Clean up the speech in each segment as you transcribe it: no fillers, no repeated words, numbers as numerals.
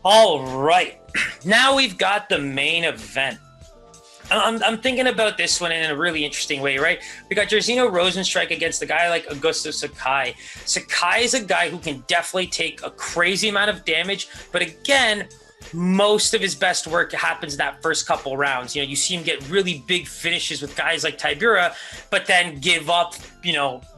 All right. Now we've got the main event. I'm thinking about this one in a really interesting way, right? We got Jairzinho Rozenstruik against a guy like Augusto Sakai. Sakai is a guy who can definitely take a crazy amount of damage, but again, most of his best work happens in that first couple rounds. You see him get really big finishes with guys like Tybura, but then give up,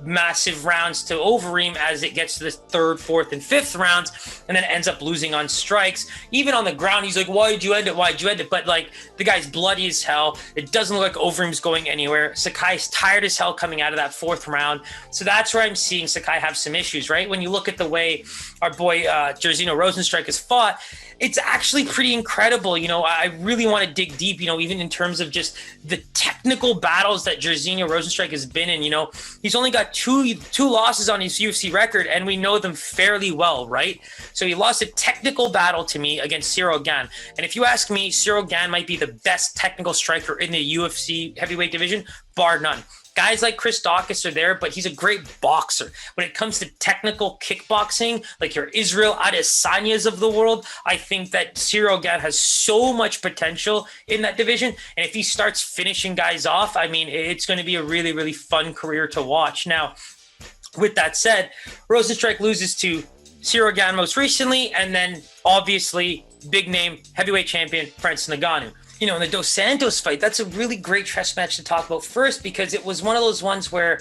massive rounds to Overeem as it gets to the third, fourth, and fifth rounds, and then ends up losing on strikes. Even on the ground, he's like, why'd you end it? Why'd you end it? But the guy's bloody as hell. It doesn't look like Overeem's going anywhere. Sakai's tired as hell coming out of that fourth round. So that's where I'm seeing Sakai have some issues, right? When you look at the way our boy Jairzinho Rozenstruik has fought, it's actually pretty incredible. I really want to dig deep, even in terms of just the technical battles that Jairzinho Rozenstruik has been in. He's only got two losses on his UFC record, and we know them fairly well, right? So he lost a technical battle to me against Ciryl Gane. And if you ask me, Ciryl Gane might be the best technical striker in the UFC heavyweight division, bar none. Guys like Chris Daukaus are there, but he's a great boxer. When it comes to technical kickboxing, like your Israel Adesanyas of the world, I think that Ciryl Gane has so much potential in that division. And if he starts finishing guys off, it's going to be a really, really fun career to watch. Now, with that said, Rozenstruik loses to Ciryl Gane most recently, and then obviously big name heavyweight champion Francis Ngannou. In the Dos Santos fight, that's a really great chess match to talk about first, because it was one of those ones where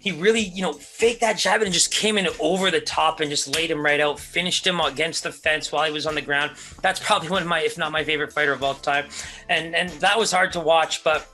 he really, faked that jab and just came in over the top and just laid him right out, finished him against the fence while he was on the ground. That's probably one of my, if not my favorite fighter of all time. And that was hard to watch. But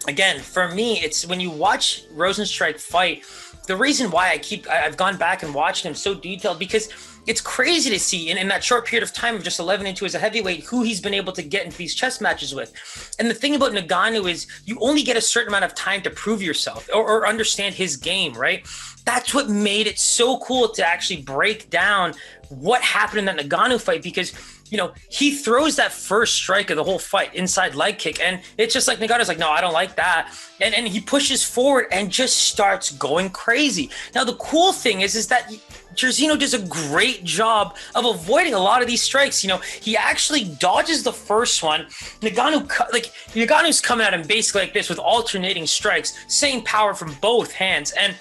again, for me, it's when you watch Rozenstruik fight, the reason why I've gone back and watched him so detailed, because it's crazy to see in that short period of time of just 11-2 as a heavyweight, who he's been able to get into these chess matches with. And the thing about Ngannou is you only get a certain amount of time to prove yourself or understand his game, right? That's what made it so cool to actually break down what happened in that Ngannou fight, because he throws that first strike of the whole fight, inside leg kick, and it's just like Ngannou's like, no, I don't like that. And he pushes forward and just starts going crazy. Now, the cool thing is that Jairzinho does a great job of avoiding a lot of these strikes. He actually dodges the first one. Ngannou's coming at him basically like this with alternating strikes, same power from both hands. And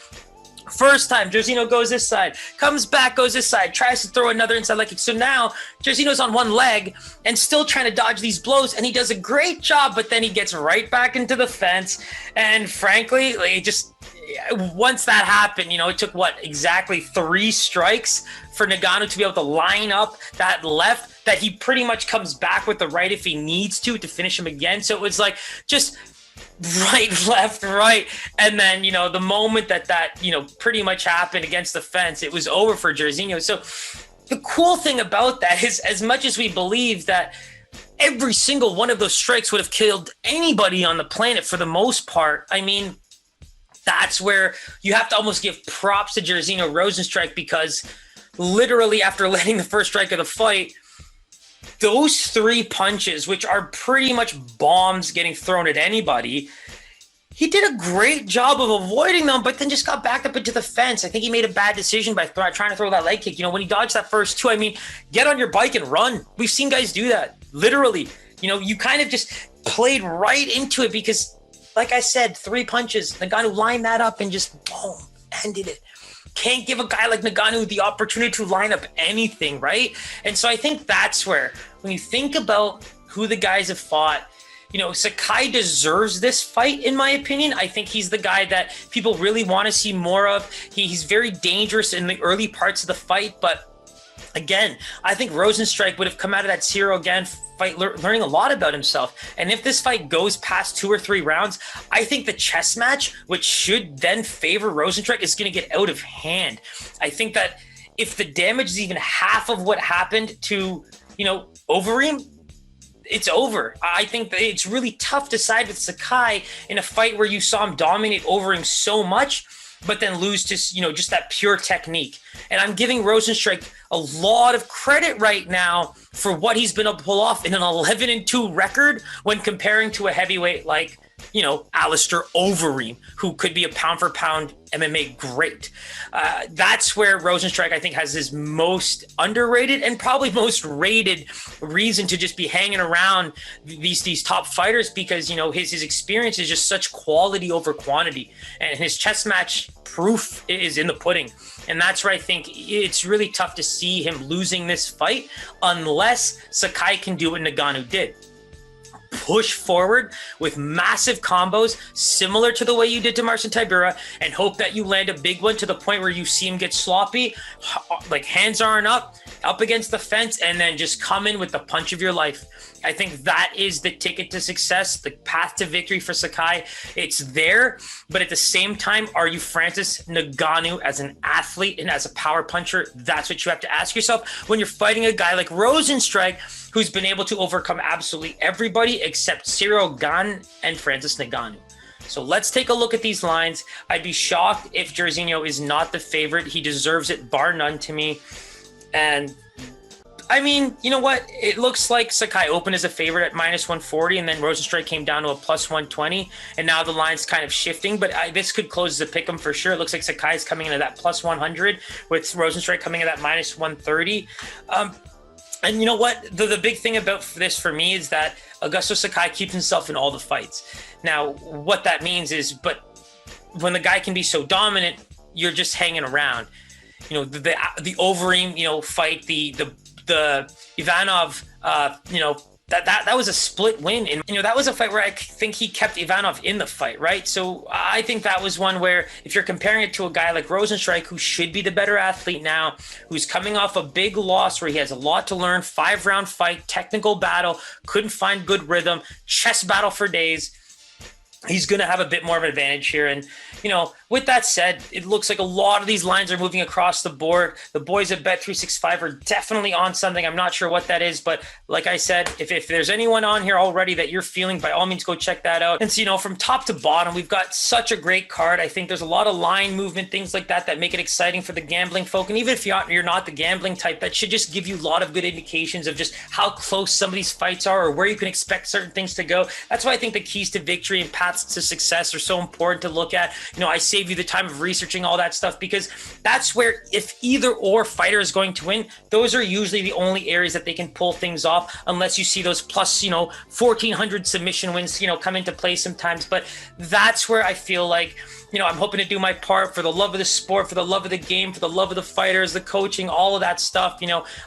first time, Jairzinho goes this side, comes back, goes this side, tries to throw another inside leg kick. So now Jairzinho's on one leg and still trying to dodge these blows, and he does a great job, but then he gets right back into the fence. And frankly, once that happened, it took exactly 3 strikes for Ngannou to be able to line up that left, that he pretty much comes back with the right if he needs to finish him again. So it was just right, left, right. And then, the moment that pretty much happened against the fence, it was over for Jairzinho. So the cool thing about that is, as much as we believe that every single one of those strikes would have killed anybody on the planet for the most part, that's where you have to almost give props to Jairzinho Rozenstruik, because literally after letting the first strike of the fight, those 3 punches, which are pretty much bombs getting thrown at anybody, he did a great job of avoiding them, but then just got backed up into the fence. I think he made a bad decision by trying to throw that leg kick. When he dodged that first 2, get on your bike and run. We've seen guys do that, literally. You kind of just played right into it, because like I said, 3 punches, Ngannou lined that up and just boom, ended it. Can't give a guy like Ngannou the opportunity to line up anything, right? And so I think that's where, when you think about who the guys have fought, Sakai deserves this fight, in my opinion. I think he's the guy that people really want to see more of. He's very dangerous in the early parts of the fight, but again, I think Rozenstruik would have come out of that Ciryl Gane fight learning a lot about himself. And if this fight goes past 2 or 3 rounds, I think the chess match, which should then favor Rozenstruik, is going to get out of hand. I think that if the damage is even half of what happened to, Overeem, it's over. I think that it's really tough to side with Sakai in a fight where you saw him dominate Overeem so much, but then lose to, just that pure technique. And I'm giving Rozenstruik a lot of credit right now for what he's been able to pull off in an 11-2 record when comparing to a heavyweight like Alistair Overeem, who could be a pound for pound MMA great. That's where Rozenstruik, I think, has his most underrated and probably most rated reason to just be hanging around these top fighters, because, his experience is just such quality over quantity, and his chess match proof is in the pudding. And that's where I think it's really tough to see him losing this fight unless Sakai can do what Nagano did. Push forward with massive combos similar to the way you did to Marcin Tybura, and hope that you land a big one to the point where you see him get sloppy, like hands aren't up against the fence, and then just come in with the punch of your life. I think that is the ticket to success, the path to victory for Sakai. It's there, but at the same time, are you Francis Ngannou as an athlete and as a power puncher? That's what you have to ask yourself when you're fighting a guy like Rozenstruik, who's been able to overcome absolutely everybody except Ciryl Gane and Francis Ngannou. So let's take a look at these lines. I'd be shocked if Jairzinho is not the favorite. He deserves it, bar none, to me. And I mean, you know what? It looks like Sakai opened as a favorite at -140, and then Rozenstruik came down to a +120, and now the line's kind of shifting, but this could close as a pick'em for sure. It looks like Sakai's coming into that +100, with Rozenstruik coming in at -130. And you know what? The big thing about this for me is that Augusto Sakai keeps himself in all the fights. Now, what that means is, but when the guy can be so dominant, you're just hanging around. The Overeem, fight, the Ivanov, that was a split win. And, that was a fight where I think he kept Ivanov in the fight, right? So I think that was one where, if you're comparing it to a guy like Rozenstruik, who should be the better athlete now, who's coming off a big loss where he has a lot to learn, 5-round fight, technical battle, couldn't find good rhythm, chess battle for days, he's going to have a bit more of an advantage here. And, with that said, it looks like a lot of these lines are moving across the board. The boys at Bet365 are definitely on something. I'm not sure what that is, but like I said, if there's anyone on here already that you're feeling, by all means, go check that out. And so, from top to bottom, we've got such a great card. I think there's a lot of line movement, things like that make it exciting for the gambling folk. And even if you're not the gambling type, that should just give you a lot of good indications of just how close some of these fights are, or where you can expect certain things to go. That's why I think the keys to victory and paths to success are so important to look at. I save you the time of researching all that stuff, because that's where, if either or fighter is going to win, those are usually the only areas that they can pull things off, unless you see those plus 1,400 submission wins come into play sometimes. But that's where I feel like I'm hoping to do my part for the love of the sport, for the love of the game, for the love of the fighters, the coaching, all of that stuff.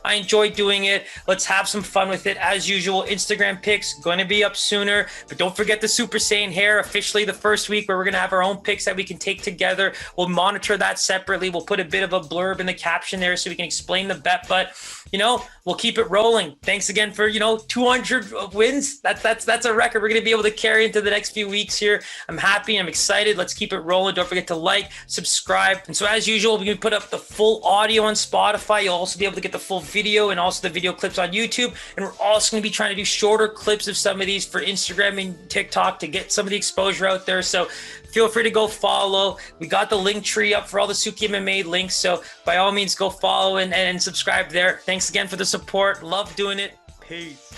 I enjoy doing it. Let's have some fun with it. As usual, Instagram pics going to be up sooner, but don't forget the Super Saiyan hair, officially the first week, where we're going to have our own pics that we can take together. We'll monitor that separately. We'll put a bit of a blurb in the caption there so we can explain the bet, but we'll keep it rolling. Thanks again for 200 wins. That's a record we're going to be able to carry into the next few weeks here. I'm happy. I'm excited. Let's keep it rolling. Don't forget to like, subscribe. And so, as usual, we're going to put up the full audio on Spotify. You'll also be able to get the full video and also the video clips on YouTube. And we're also going to be trying to do shorter clips of some of these for Instagram and TikTok to get some of the exposure out there. So feel free to go follow. We got the link tree up for all the SookyMMA links. So by all means, go follow and subscribe there. Thanks again for the support. Love doing it. Peace.